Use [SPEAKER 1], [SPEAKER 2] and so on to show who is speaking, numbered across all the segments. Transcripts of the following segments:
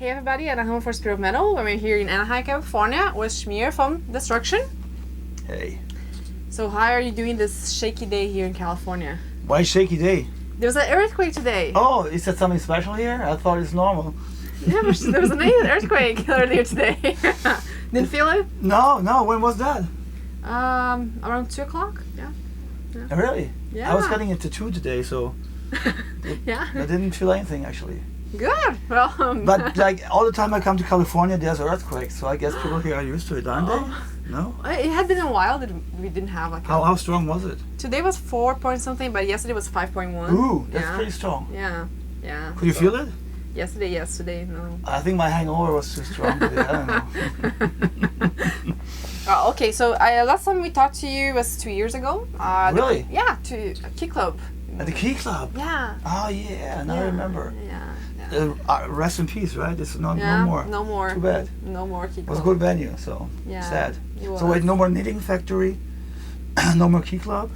[SPEAKER 1] Hey everybody, at home for Spirit of Metal. We're here in Anaheim, California with Schmier from Destruction.
[SPEAKER 2] Hey.
[SPEAKER 1] So how are you doing this shaky day here in California?
[SPEAKER 2] Why shaky day?
[SPEAKER 1] There was an earthquake today.
[SPEAKER 2] Oh, is that something special here? I thought it's normal.
[SPEAKER 1] Yeah, but there was an earthquake earlier today. Didn't feel it?
[SPEAKER 2] No, when was that?
[SPEAKER 1] Around 2 o'clock. Yeah.
[SPEAKER 2] Really?
[SPEAKER 1] Yeah.
[SPEAKER 2] I was getting it to 2 today, so
[SPEAKER 1] yeah.
[SPEAKER 2] I didn't feel anything actually.
[SPEAKER 1] Good. Well,
[SPEAKER 2] but like all the time I come to California, there's earthquakes, so I guess people here are used to it, aren't they? No?
[SPEAKER 1] It had been a while that we didn't have like.
[SPEAKER 2] How strong was it?
[SPEAKER 1] Today was 4 point something, but yesterday was 5.1.
[SPEAKER 2] Ooh, that's pretty strong.
[SPEAKER 1] Yeah.
[SPEAKER 2] Could you feel it?
[SPEAKER 1] Yesterday, no.
[SPEAKER 2] I think my hangover was too strong today. I don't know.
[SPEAKER 1] Okay, so last time we talked to you was 2 years ago.
[SPEAKER 2] Really?
[SPEAKER 1] To Key Club.
[SPEAKER 2] At the Key Club?
[SPEAKER 1] Yeah.
[SPEAKER 2] Oh yeah, now I remember.
[SPEAKER 1] Yeah.
[SPEAKER 2] Rest in peace, right? It's no more.
[SPEAKER 1] No more.
[SPEAKER 2] Too bad.
[SPEAKER 1] No more Key Club.
[SPEAKER 2] It was a good venue, so sad.
[SPEAKER 1] So
[SPEAKER 2] wait, no more Knitting Factory, no more Key Club.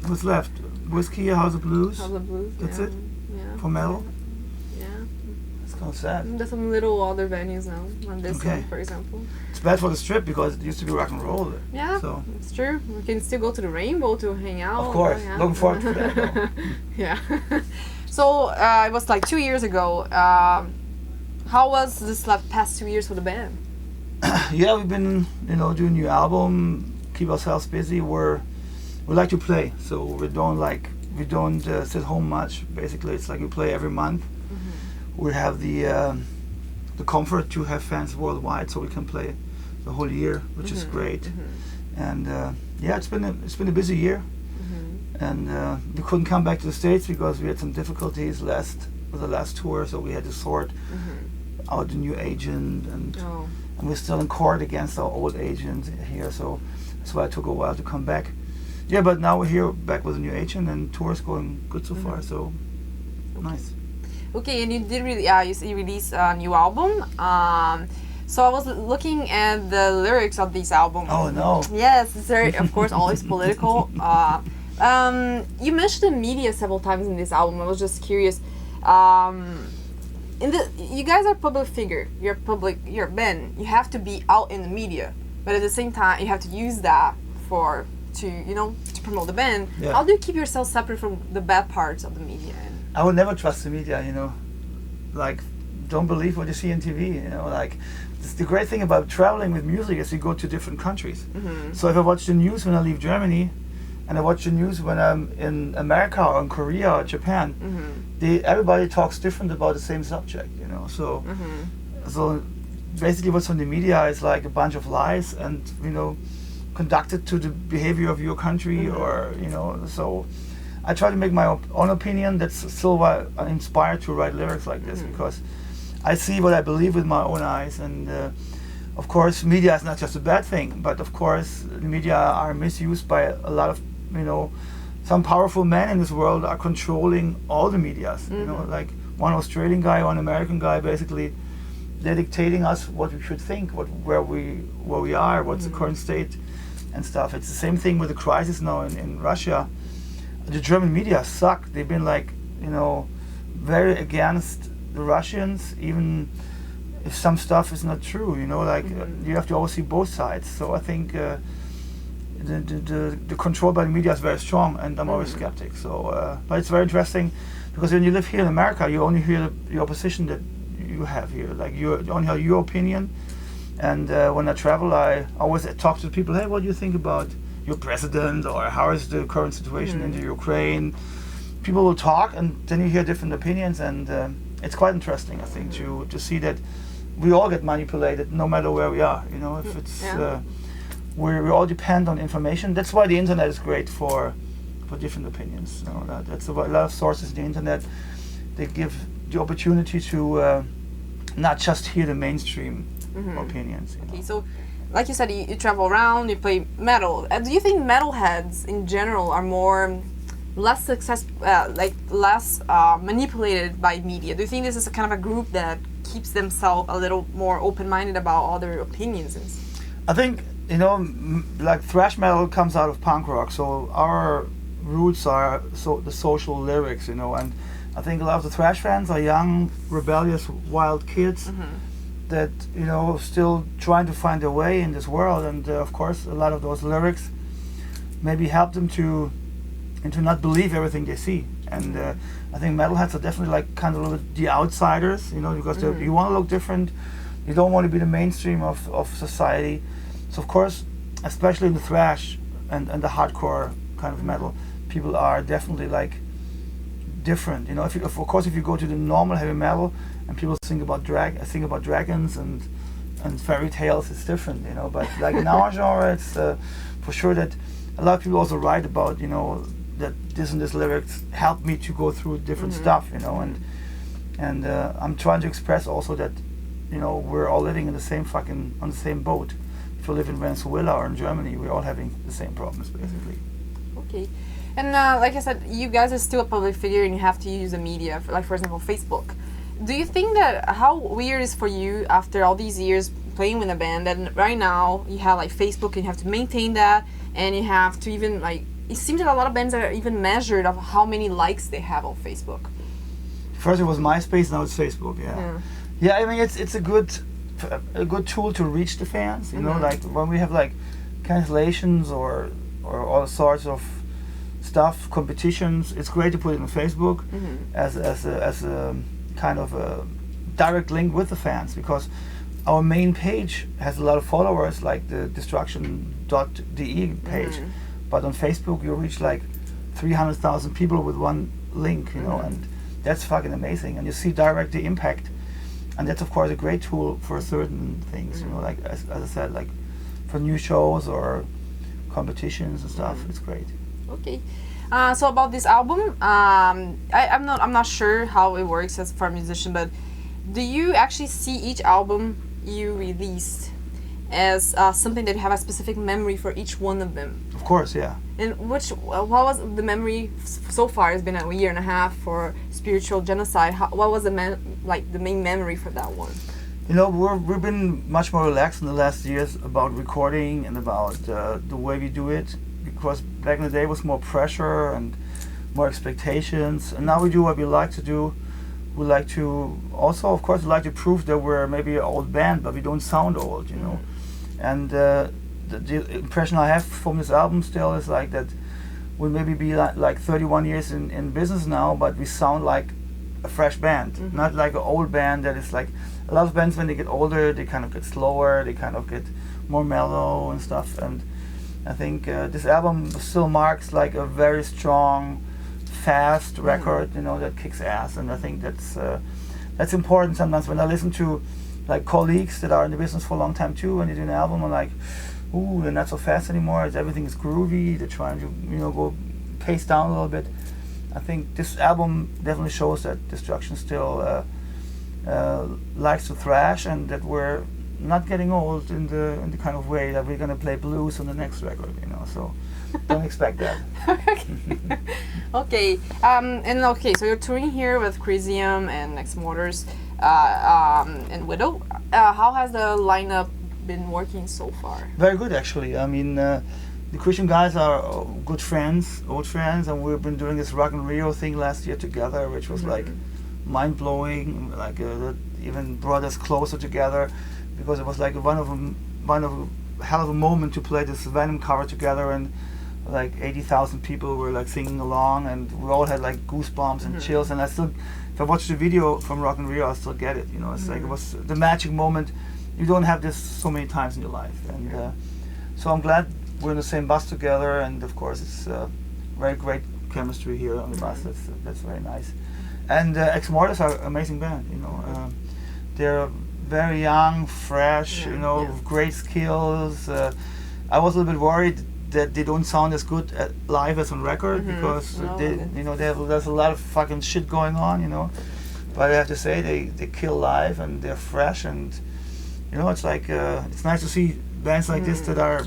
[SPEAKER 2] What's left? Whiskey, House of Blues.
[SPEAKER 1] House of Blues.
[SPEAKER 2] That's it.
[SPEAKER 1] Yeah.
[SPEAKER 2] For metal.
[SPEAKER 1] Yeah.
[SPEAKER 2] It's kind of sad.
[SPEAKER 1] There's some little other venues now. On this one, for example.
[SPEAKER 2] It's bad for the Strip because it used to be rock and roll.
[SPEAKER 1] Yeah,
[SPEAKER 2] so
[SPEAKER 1] it's true. We can still go to the Rainbow to hang out.
[SPEAKER 2] Of course, looking forward to that. Though.
[SPEAKER 1] Yeah. So it was like 2 years ago. How was this past 2 years for the band?
[SPEAKER 2] Yeah, we've been doing new album, keep ourselves busy. We like to play, so we don't sit home much. Basically, it's like we play every month. Mm-hmm. We have the comfort to have fans worldwide, so we can play the whole year, which is great. Mm-hmm. And it's been a busy year. Mm-hmm. And we couldn't come back to the States because we had some difficulties with the last tour, so we had to sort out the new agent, and we're still in court against our old agent here, so that's why it took a while to come back. Yeah, but now we're here back with a new agent, and tour's going good so far, so nice.
[SPEAKER 1] Okay, and you did you released a new album. So I was looking at the lyrics of this album.
[SPEAKER 2] Oh no.
[SPEAKER 1] Yes, it's very, of course, always political. You mentioned the media several times in this album. I was just curious. You guys are a public figure. You're a band. You have to be out in the media, but at the same time, you have to use that to promote the band. Yeah. How do you keep yourself separate from the bad parts of the media?
[SPEAKER 2] I would never trust the media. Like, don't believe what you see on TV. The great thing about traveling with music is you go to different countries. Mm-hmm. So if I watch the news when I leave Germany, and I watch the news when I'm in America or in Korea or Japan, everybody talks different about the same subject. So so basically what's on the media is like a bunch of lies and conducted to the behavior of your country, or so I try to make my own opinion. That's still why I'm inspired to write lyrics like this, because I see what I believe with my own eyes. And of course media is not just a bad thing, but of course the media are misused by a lot of some powerful men in this world are controlling all the medias. Like one Australian guy or an American guy, basically they're dictating us what we should think, where we are, what's the current state and stuff. It's the same thing with the crisis now in Russia. The German media suck. They've been very against the Russians, even if some stuff is not true. You have to always see both sides. So I think the control by the media is very strong, and I'm always skeptic. So, but it's very interesting because when you live here in America, you only hear the opposition that you have here. Like you only have your opinion. And when I travel, I always talk to people. Hey, what do you think about your president, or how is the current situation in the Ukraine? People will talk, and then you hear different opinions, and it's quite interesting, I think, to see that we all get manipulated, no matter where we are. If it's we all depend on information. That's why the internet is great for different opinions. That's a lot of sources on the internet. They give the opportunity to not just hear the mainstream opinions.
[SPEAKER 1] Okay, so like you said, you travel around, you play metal. Do you think metalheads in general are less manipulated by media? Do you think this is a kind of a group that keeps themselves a little more open-minded about other opinions?
[SPEAKER 2] I think like thrash metal comes out of punk rock, so our roots are the social lyrics, and I think a lot of the thrash fans are young, rebellious, wild kids that, you know, still trying to find their way in this world. And of course, a lot of those lyrics maybe help them to not believe everything they see. And I think metalheads are definitely like kind of a little bit the outsiders, you know, because you want to look different. You don't want to be the mainstream of society. So of course, especially in the thrash and the hardcore kind of metal, people are definitely like different. You know, if you go to the normal heavy metal and people sing about dragons and fairy tales, it's different. You know, but like in our genre, it's for sure that a lot of people also write about, you know, that this and this lyrics helped me to go through different stuff. You know, and I'm trying to express also that, you know, we're all living in the same on the same boat. If you live in Venezuela or in Germany, we're all having the same problems basically.
[SPEAKER 1] Okay. And like I said, you guys are still a public figure and you have to use the media, for example, Facebook. Do you think that how weird is for you after all these years playing with a band that right now you have like Facebook and you have to maintain that, and you have to even like, it seems that a lot of bands are even measured of how many likes they have on Facebook.
[SPEAKER 2] First it was MySpace, now it's Facebook. Yeah, I mean it's a good tool to reach the fans. You know, like when we have like cancellations or all sorts of stuff, competitions, it's great to put it on Facebook as a kind of a direct link with the fans, because our main page has a lot of followers, like the destruction.de page, but on Facebook you reach like 300,000 people with one link, you know, and that's fucking amazing, and you see direct the impact, and that's of course a great tool for certain things, you know, like as I said, like for new shows or competitions and stuff. It's great.
[SPEAKER 1] Okay. So about this album, I'm not sure how it works as for a musician, but do you actually see each album you released as something that you have a specific memory for each one of them?
[SPEAKER 2] Of course, yeah.
[SPEAKER 1] And what was the memory so far? It's been a year and a half for Spiritual Genocide. What was the main memory for that one?
[SPEAKER 2] You know, we've been much more relaxed in the last years about recording and about the way we do it, because back in the day it was more pressure and more expectations, and now we do what we like to do. We like to also, of course, like to prove that we're maybe an old band, but we don't sound old, you know. And the impression I have from this album still is like that we maybe be like 31 years in business now, but we sound like a fresh band, not like an old band that is like, a lot of bands when they get older, they kind of get slower, they kind of get more mellow and stuff. And I think this album still marks like a very strong, fast record, you know, that kicks ass. And I think that's important sometimes when I listen to like colleagues that are in the business for a long time too, when they do an album, I'm like, ooh, they're not so fast anymore. Everything is groovy. They're trying to, you know, go pace down a little bit. I think this album definitely shows that Destruction still likes to thrash, and that we're not getting old in the kind of way that we're gonna play blues on the next record, you know. So don't expect that.
[SPEAKER 1] Okay. So you're touring here with Crisium and Next Motors and Widow. How has the lineup been working so far?
[SPEAKER 2] Very good, actually. I mean, the Christian guys are good friends, old friends, and we've been doing this Rock and Rio thing last year together, which was like mind-blowing. Like that even brought us closer together, because it was like one of a hell of a moment to play this Venom cover together, and like 80,000 people were like singing along, and we all had like goosebumps and chills. And I still, if I watch the video from Rock and Rio, I still get it. You know, it's like it was the magic moment. You don't have this so many times in your life, and so I'm glad we're in the same bus together. And of course, it's very great chemistry here on the bus. That's very nice. And Ex Mortis are an amazing band. You know, they're very young, fresh. You know, with great skills. I was a little bit worried that they don't sound as good live as on record, because there's a lot of fucking shit going on. You know, but I have to say they kill live, and they're fresh, and you know, it's like it's nice to see bands like this that are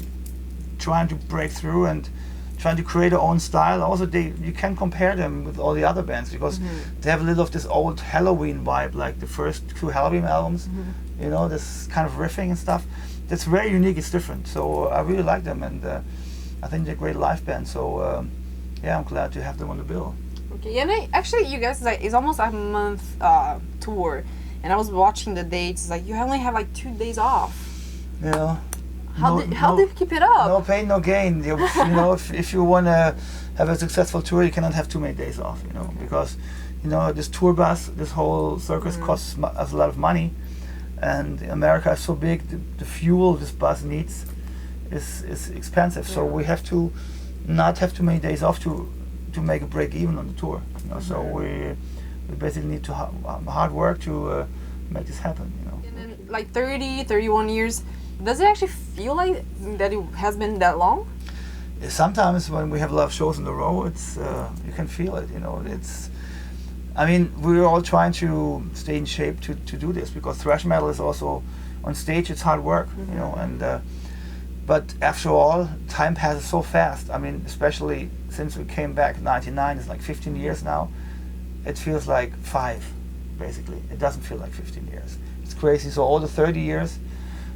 [SPEAKER 2] trying to break through and trying to create their own style. Also, you can compare them with all the other bands, because they have a little of this old Halloween vibe, like the first two Halloween albums. You know, this kind of riffing and stuff. That's very unique. It's different. So I really like them, and I think they're a great live band. So yeah, I'm glad to have them on the bill.
[SPEAKER 1] Okay, and actually, you guys, like, it's almost a month tour, and I was watching the dates. It's like you only have like 2 days off.
[SPEAKER 2] Yeah.
[SPEAKER 1] How do you keep it up?
[SPEAKER 2] No pain, no gain. You know, if you want to have a successful tour, you cannot have too many days off. You know, because this tour bus, this whole circus costs us a lot of money, and America is so big. The fuel this bus needs is expensive. So we have to not have too many days off to make a break even on the tour. You know, so we basically need to hard work to make this happen. You know.
[SPEAKER 1] And then, like 30, 31 years. Does it actually feel like that it has been that long?
[SPEAKER 2] Sometimes when we have a lot of shows in a row, it's you can feel it. You know, I mean, we're all trying to stay in shape to do this, because thrash metal is also on stage. It's hard work, you know. And but after all, time passes so fast. I mean, especially since we came back in '99, it's like 15 years now. It feels like 5, basically. It doesn't feel like 15 years. It's crazy. So all the 30 years.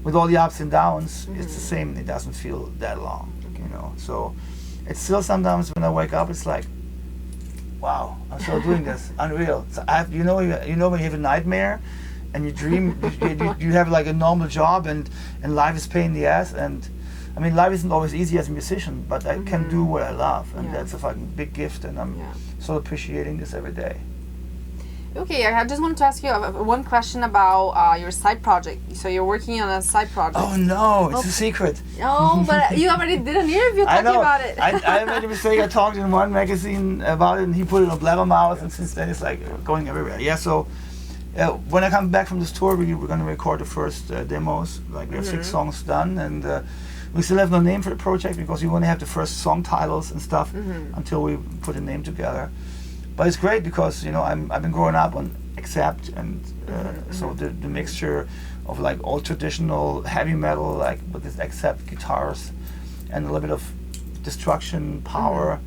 [SPEAKER 2] With all the ups and downs, it's the same. It doesn't feel that long, you know. So it's still sometimes when I wake up, it's like, wow, I'm still doing this. Unreal. So you know when you have a nightmare, and you dream, you have like a normal job, and life is pain in the ass. And I mean, life isn't always easy as a musician, but I can do what I love, and that's a fucking big gift. And I'm so appreciating this every day.
[SPEAKER 1] Okay, I just wanted to ask you one question about your side project. So you're working on a side project.
[SPEAKER 2] Oh no, it's a secret.
[SPEAKER 1] Oh, but you already did an interview talking about it.
[SPEAKER 2] I made a mistake. I talked in one magazine about it, and he put it on Blabbermouth, and since then it's like going everywhere. Yeah, so when I come back from this tour, we're going to record the first demos. Like we have 6 songs done, and we still have no name for the project because we want to have the first song titles and stuff until we put a name together. But it's great because, you know, I've been growing up on Accept, and so the mixture of like all traditional heavy metal, like with this Accept guitars and a little bit of destruction power,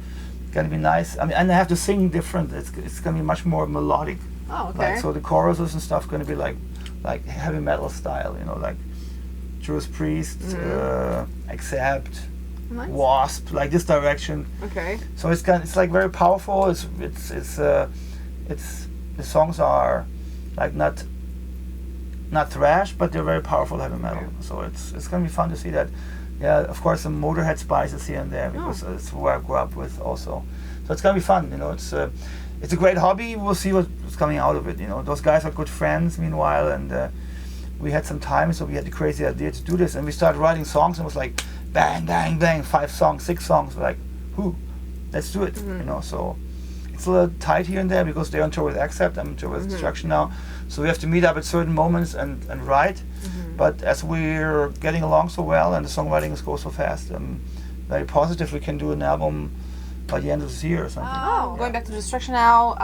[SPEAKER 2] gonna be nice. I mean, and I have to sing different. It's gonna be much more melodic.
[SPEAKER 1] Oh, okay.
[SPEAKER 2] Like, so the choruses and stuff gonna be like heavy metal style, you know, like Judas Priest, Accept.
[SPEAKER 1] Nice.
[SPEAKER 2] Wasp, like this direction.
[SPEAKER 1] Okay.
[SPEAKER 2] So it's like very powerful. It's the songs are like not thrash, but they're very powerful heavy metal. Okay. So it's gonna be fun to see that. Yeah, of course some Motorhead spices here and there because it's where I grew up with also. So it's gonna be fun. You know, it's a great hobby. We'll see what's coming out of it. You know, those guys are good friends meanwhile, and we had some time, so we had the crazy idea to do this, and we started writing songs, and it was like bang, bang, bang, 5 songs, 6 songs, like, let's do it, you know. So it's a little tight here and there because they're on tour with Accept, I'm on tour with Destruction now, so we have to meet up at certain moments and write. But as we're getting along so well and the songwriting is going so fast, I'm very positive we can do an album by the end of this year or something.
[SPEAKER 1] Oh, going back to Destruction now,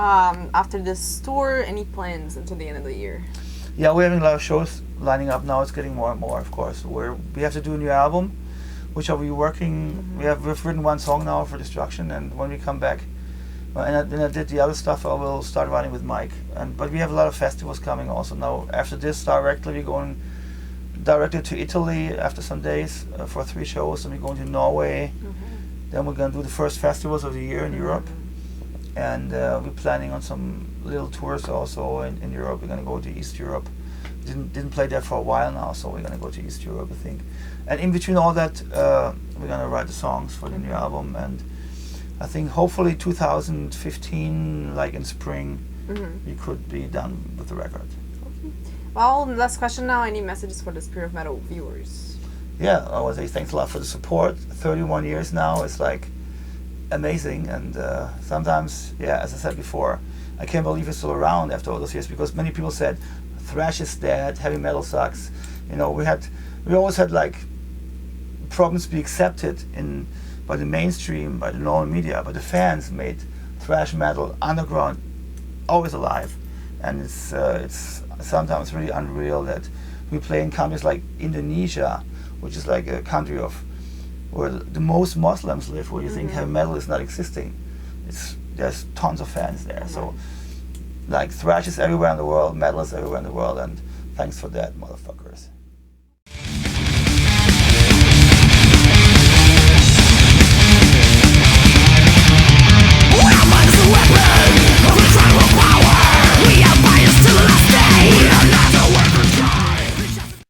[SPEAKER 1] after this tour, any plans until the end of the year?
[SPEAKER 2] Yeah, we're having a lot of shows lining up now. It's getting more and more, of course. We have to do a new album, which are we working. We've written 1 song now for Destruction, and when we come back, and I did the other stuff, I will start writing with Mike. But we have a lot of festivals coming also now. After this, we're going directly to Italy after some days for 3 shows, and we're going to Norway. Then we're going to do the first festivals of the year in Europe, and we're planning on some little tours also in Europe. We're going to go to East Europe. Didn't play there for a while now, so we're going to go to East Europe, I think. And in between all that, we're going to write the songs for the new album, and I think hopefully 2015, like in spring, we could be done with the record.
[SPEAKER 1] Okay. Well, last question now. Any messages for the Spirit of Metal viewers?
[SPEAKER 2] Yeah, I want to say thanks a lot for the support. 31 years now, it's like amazing, and sometimes, yeah, as I said before, I can't believe it's still around after all those years, because many people said thrash is dead, heavy metal sucks. You know, we always had like problems to be accepted by the mainstream, by the normal media, but the fans made thrash metal underground always alive, and it's sometimes really unreal that we play in countries like Indonesia, which is like a country where the most Muslims live, where you think heavy metal is not existing. There's tons of fans there. So like thrash is everywhere in the world, metal is everywhere in the world, and thanks for that, motherfuckers.